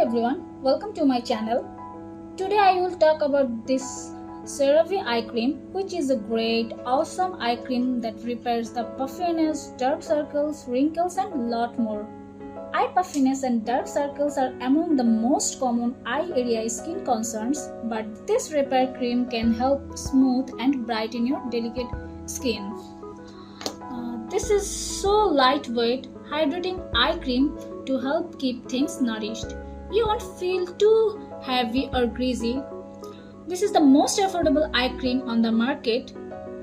everyone, welcome to my channel. Today I will talk about this CeraVe Eye Cream, which is a great, awesome eye cream that repairs the puffiness, dark circles, wrinkles and lot more. Eye puffiness and dark circles are among the most common eye area skin concerns, but this repair cream can help smooth and brighten your delicate skin. This is so lightweight, hydrating eye cream to help keep things nourished. You won't feel too heavy or greasy. This is the most affordable eye cream on the market.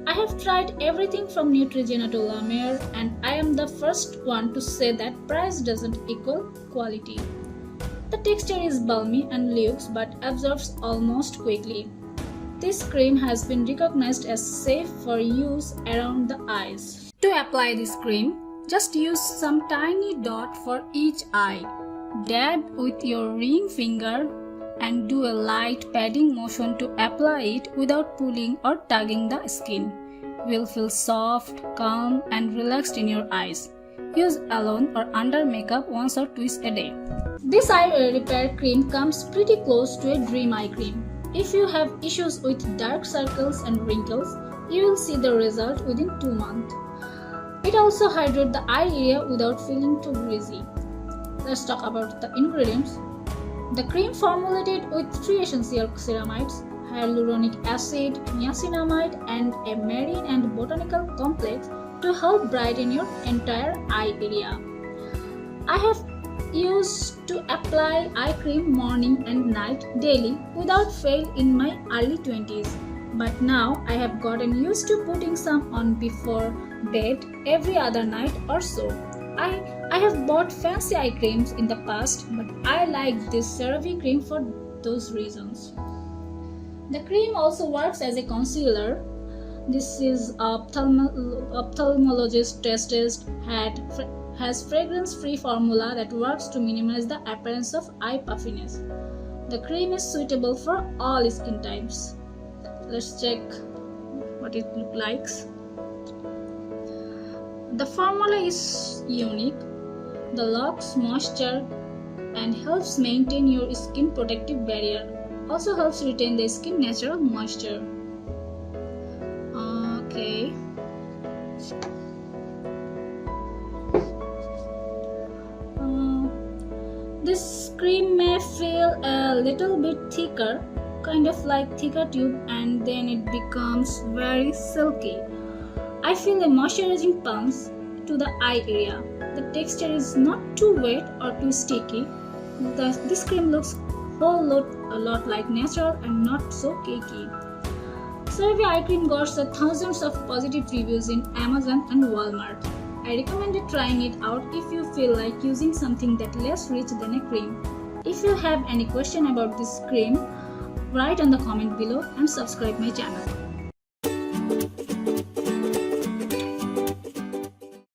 I have tried everything from Neutrogena to La Mer, and I am the first one to say that price doesn't equal quality. The texture is balmy and loose but absorbs almost quickly. This cream has been recognized as safe for use around the eyes. To apply this cream, just use some tiny dot for each eye. Dab with your ring finger and do a light patting motion to apply it without pulling or tugging the skin. You will feel soft, calm and relaxed in your eyes. Use alone or under makeup once or twice a day. This eye repair cream comes pretty close to a dream eye cream. If you have issues with dark circles and wrinkles, you will see the result within 2 months. It also hydrates the eye area without feeling too greasy. Let's talk about the ingredients. The cream formulated with 3 essential ceramides, hyaluronic acid, niacinamide and a marine and botanical complex to help brighten your entire eye area. I have used to apply eye cream morning and night daily without fail in my early 20s. But now I have gotten used to putting some on before bed every other night or so. I have bought fancy eye creams in the past, but I like this CeraVe cream for those reasons. The cream also works as a concealer. This is ophthalmologist tested, has fragrance-free formula that works to minimize the appearance of eye puffiness. The cream is suitable for all skin types. Let's check what it looks like. The formula is unique. The locks moisture and helps maintain your skin protective barrier. Also helps retain the skin natural moisture. Okay. This cream may feel a little bit thicker, kind of like thicker tube, and then it becomes very silky. I feel a moisturizing punch to the eye area. The texture is not too wet or too sticky. This cream looks a lot like natural and not so cakey. CeraVe Eye Cream got thousands of positive reviews in Amazon and Walmart. I recommend trying it out if you feel like using something that less rich than a cream. If you have any question about this cream, write on the comment below and subscribe my channel.